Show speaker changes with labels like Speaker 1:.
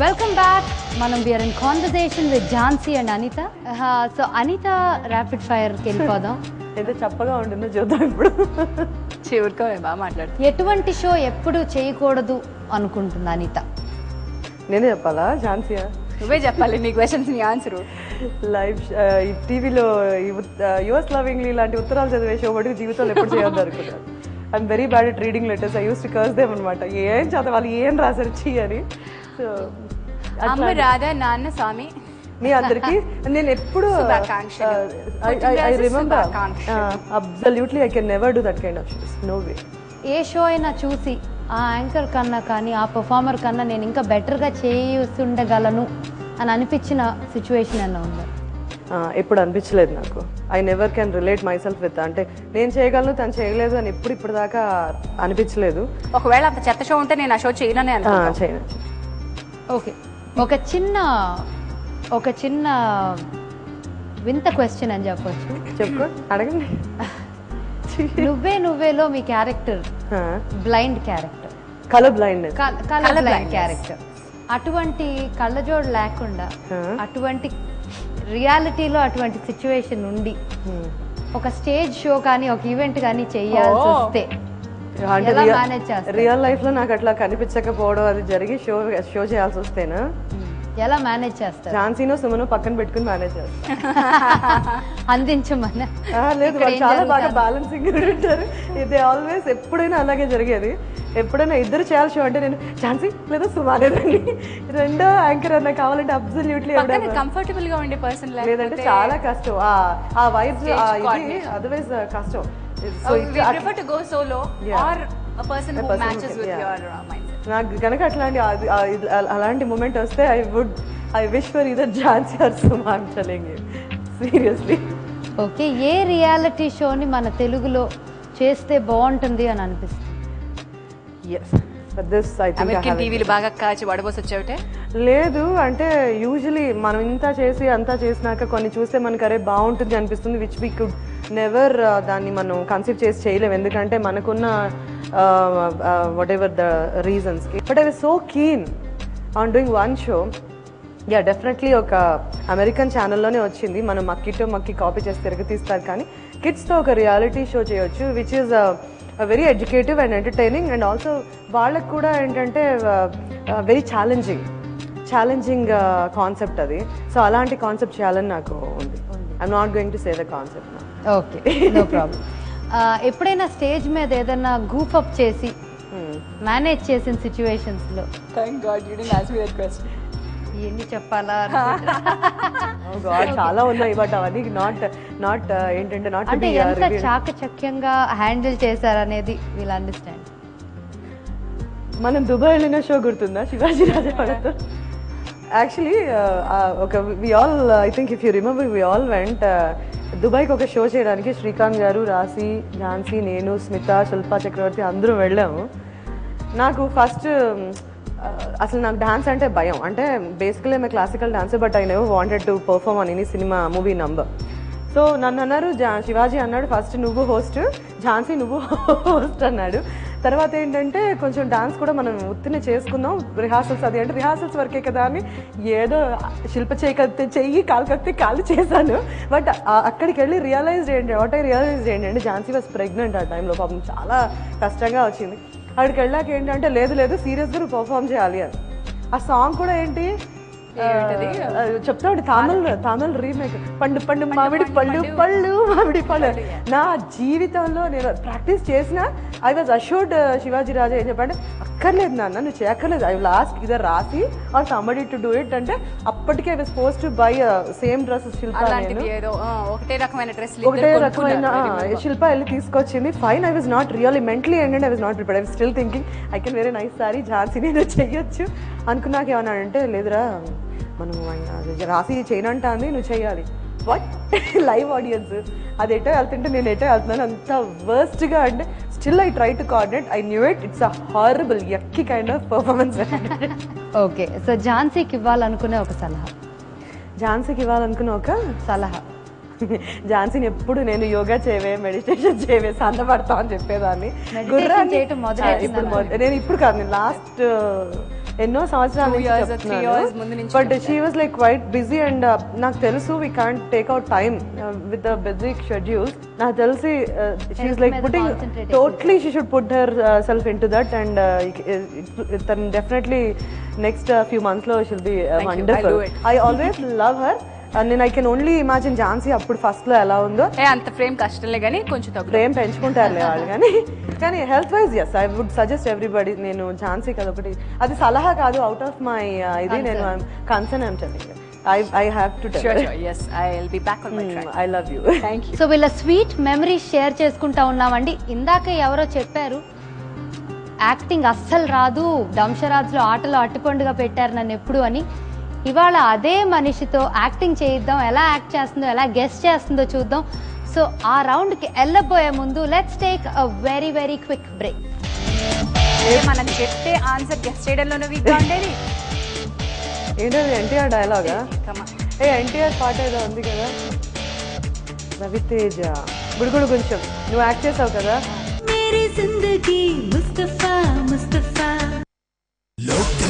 Speaker 1: Welcome back. We are in conversation with Jhansi and Anita. So Anita, rapid fire కి వెళ్ళిపోదాం.
Speaker 2: ఏదో చప్పగా ఉంటుందో చూద్దాం ఇప్పుడు.
Speaker 3: చివరికోవే బాగా మాట్లాడుతుంది.
Speaker 1: ఎటువంటి షో ఎప్పుడు చేయకూడదు అనుకుంటుంది అనిత?
Speaker 2: నేనే చెప్పాలా ఝాన్సీయా?
Speaker 3: నువ్వే చెప్పాలి నీ క్వశ్చన్స్ నీ ఆన్సర్.
Speaker 2: లైవ్ టీవీలో యువర్స్ లవింగ్లీ ఇలాంటి ఉత్తరాలు చదివే షో ఒకటి జీవితంలో ఎప్పుడు చేయొద్దు అనుకున్నాను. I'm very bad at reading letters. I use to curse them అనమాట. ఏం చదవాలి, ఏం రాసారు చీ అని. సో
Speaker 3: అమ్మ రాధా నాన్న స్వామి
Speaker 2: మీ అందరికి నేను ఎప్పుడు I remember absolutely I can never do that kind of shows. No way.
Speaker 1: A show అయినా చూసి ఆ యాంకర్ కన్నా కానీ ఆ పర్ఫార్మర్ కన్నా నేను ఇంకా బెటర్గా చేస్తుండగలను అని అనిపించిన సిచ్యువేషన్ అన్న ఉందా?
Speaker 2: ఎప్పుడు అనిపించలేదు నాకు. I never can relate my self with, అంటే నేను చేయగలను తను చేయలేదు అని ఇప్పుడు దాకా అనిపించలేదు.
Speaker 3: ఒకవేళ అంత చెత్త షో ఉంటే నేను ఆ షో చేయననే
Speaker 2: చేయను.
Speaker 1: ఓకే, ఒక చిన్న వింత క్వశ్చన్ అని చెప్పొచ్చు.
Speaker 2: చెప్పు, అడగండి.
Speaker 1: నువ్వేలో మీ character blind character,
Speaker 2: colour blind
Speaker 1: character. అటువంటి కళ్ళజోడు లేకుండా అటువంటి రియాలిటీలో అటువంటి సిచ్యువేషన్ ఉండి ఒక స్టేజ్ షో కానీ ఒక ఈవెంట్ కానీ చేయాల్సి వస్తే
Speaker 2: రియల్ లైఫ్ లో నాకు అట్లా కనిపించకపోవడం అది జరిగి షో చేయాల్సి వస్తేనా
Speaker 1: ఎలా మేనేజ్ చేస్తారు?
Speaker 2: ఝాన్సీనో సుమనో పక్కన పెట్టుకుని మేనేజ్ చేస్తారు.
Speaker 1: అందించమన్నా
Speaker 2: లేదు, వాళ్ళు చాలా బాగా బ్యాలెన్సింగ్ ఉంటారు. ఇది ఆల్వేస్ ఎప్పుడైనా అలాగే జరిగేది. ఎప్పుడైనా ఇద్దరు చేయాలి షో అంటే నేను ఝాన్సీ లేదా సుమా లేదండి రెండో యాంకర్ అన్న కావాలంటే అబ్సల్యూట్లీ
Speaker 3: కంఫర్టబుల్ గా ఉండే పర్సన్
Speaker 2: లేదంటే చాలా కష్టం. ఆ వైబ్స్ ఇది అదర్వైజ్ కష్టం.
Speaker 3: So we prefer to go solo or a person who matches with your mindset.
Speaker 2: నాకు కనుక అలాంటి మూమెంట్ వస్తే I wish for either Jhansi or Suma. I'm telling you seriously.
Speaker 1: Okay, a reality షోని మన తెలుగులో చేస్తే బాగుంటుంది అని అనిపిస్తుంది?
Speaker 2: yes but this I think
Speaker 3: American టీవీలు బాగా కాచి వడబోసి వచ్చావుటే
Speaker 2: లేదు. అంటే యూజువలీ మనం ఇంత చేసి అంతా చేసినాక కొన్ని చూస్తే మనకు అరే బాగుంటుంది అనిపిస్తుంది, విచ్ వీ కుడ్ నెవర్ దాన్ని మనం కన్సిడర్ చేసి చేయలేము, ఎందుకంటే మనకున్న what ever the reasons. But I was so keen on doing one show. Yeah definitely ఒక అమెరికన్ ఛానల్లోనే వచ్చింది. మనం మక్కి కాపీ చేసి తిరిగి తీస్తారు, కానీ కిడ్స్తో ఒక రియాలిటీ షో చేయొచ్చు which is very educative and entertaining and also వాళ్ళకు కూడా ఏంటంటే వెరీ ఛాలెంజింగ్ కాన్సెప్ట్ అది. సో అలాంటి కాన్సెప్ట్ చేయాలని నాకు ఉంది. I'm not going to say the concept.
Speaker 1: Okay, no problem. ఎప్పుడైనా స్టేజ్ మీద ఏదైనా గూఫ్ అప్ చేసి మేనేజ్ చేసిన సిచ్యువేషన్స్ లో ఎన్ని చెప్పాలా
Speaker 2: చాలా ఉన్నాయి, బట్ అవన్నీ నాట్ ఏంటంటే
Speaker 1: అంటే ఎంత చాకచక్యంగా హ్యాండిల్ చేశారనేది వీల్ అండర్స్టాండ్.
Speaker 2: మనం దుబాయ్ వెళ్ళిన షో గుర్తుందా శివాజీ రాజవాడతో? Actually I think if you remember we all went దుబాయ్కి ఒక షో చేయడానికి. శ్రీకాంత్ గారు, రాశి, ఝాన్సీ, నేను, స్మిత, శిల్పా చక్రవర్తి అందరూ వెళ్ళాము. నాకు ఫస్ట్ అసలు నాకు డాన్స్ అంటే భయం. అంటే basically I'm classical dancer, but I never wanted to perform on any cinema movie number. So నన్ను అన్నారు, శివాజీ అన్నాడు ఫస్ట్ నువ్వు హోస్ట్, ఝాన్సీ నువ్వు హోస్ట్ అన్నాడు. తర్వాత ఏంటంటే కొంచెం డాన్స్ కూడా మనం ఉత్తినే చేసుకుందాం, రిహార్సల్స్ అది అంటే రిహార్సల్స్ వరకే కదా అని ఏదో శిల్ప చెయ్యి కాలు కత్తి కాలు చేశాను. బట్ అక్కడికి వెళ్ళి రియలైజ్ ఏంటంటే ఝాన్సీ వాజ్ ప్రెగ్నెంట్ ఆ టైంలో. పాపం చాలా కష్టంగా వచ్చింది. అక్కడికి వెళ్ళాక ఏంటంటే లేదు సీరియస్గా నువ్వు పర్ఫామ్ చేయాలి అని. ఆ సాంగ్ కూడా ఏంటి చెప్తా ఉంటే తమిళ్ రీమేక్, పండు పండు మామిడి పళ్ళు పళ్ళు మామిడి పళ్ళు. నా జీవితంలో నేను ప్రాక్టీస్ చేసిన I was assured Shivaji Raja ఏం చెప్పంటే అక్కర్లేదు నాన్న నువ్వు చేయక్కర్లేదు, I will ask either Raasi or somebody to do it అంటే అప్పటికే I was suppose to buy same dress. Shilpa
Speaker 3: ఒకటే రకమైన
Speaker 2: శిల్ప వెళ్ళి తీసుకొచ్చింది. Fine, I was not really mentally ఏంటంటే I was not prepared. I was still thinking I can very nice sorry Jhansi నేను చెయ్యొచ్చు అనుకున్నాక ఏమన్నాడంటే లేదురా మనం రాసి చేయనంటా అంది, నువ్వు చెయ్యాలి. వాట్ లైవ్ ఆడియన్స్ అది ఎటో వెళ్తుంటే నేను ఎటో వెళ్తున్నాను, అంత వర్స్ట్గా. అంటే still I try to coordinate. I knew it, it's a horrible yucky kind of performance.
Speaker 1: Okay, so ఝాన్సీకి ఇవ్వాలనుకునే ఒక సలహా.
Speaker 2: ఝాన్సీని ఎప్పుడు నేను యోగా చేయవే, మెడిటేషన్ చేయవే, సన్నపడతా అని చెప్పేదాన్ని. నేను ఇప్పుడు కాదు, నేను లాస్ట్ ఎన్నో సంవత్సరాల
Speaker 3: 2
Speaker 2: నుంచి
Speaker 3: years, 3
Speaker 2: చెప్తున్నాను
Speaker 3: years ముందు నుంచి
Speaker 2: but she was like quite busy and నాకు తెలుసు we can't take out time with the busy schedules నాకు తెలిసి she is like putting totally she should put herself into that and తను definitely next few months లో she'll be wonderful I always love her నేను I can only imagine Jhansi అప్పుడు first లో ఎలా ఉందో
Speaker 3: అంత ఫ్రేమ్ కష్టంలే కానీ కొంచెం
Speaker 2: ప్రేమ పెంచుకుంటారులే వాళ్ళు కానీ health wise yes I would suggest everybody నేను ఝాన్సీకి అదొకటి అది సలహా కాదు అవుట్ ఆఫ్ మై ఇది నేను concern I'm telling I have to tell
Speaker 3: sure yes I'll be back on my track
Speaker 2: I love you
Speaker 3: thank you
Speaker 1: so వీళ్ళ sweet memories share చేసుకుంటా ఉన్నామండి ఇందాక ఎవరో చెప్పారు యాక్టింగ్ అస్సలు రాదు దంశరాజ్లో ఆటలో అట్టిపండుగా పెట్టారు నన్ను ఎప్పుడు అని ఇవాళ అదే మనిషితో యాక్టింగ్ చేయిద్దాం ఎలా యాక్ట్ చేస్తుందో ఎలా గెస్ట్ చేస్తుందో చూద్దాం సో ఆ రౌండ్కి వెళ్ళబోయే ముందు let's take a very very quick break
Speaker 3: మనం చెప్పే ఆన్సర్ గెస్ట్ చేయడంలోనే వీక్గా ఉండేది
Speaker 2: ఏంటది ఎన్టీఆర్ డైలాగా ఎన్టీఆర్ పాట ఏదో ఉంది కదా రవితేజ బుడుగుడు కొంచెం నువ్వు యాక్ట్ చేసావు కదా
Speaker 4: मेरी जिंदगी मुस्तफा मुस्तफा
Speaker 5: Local.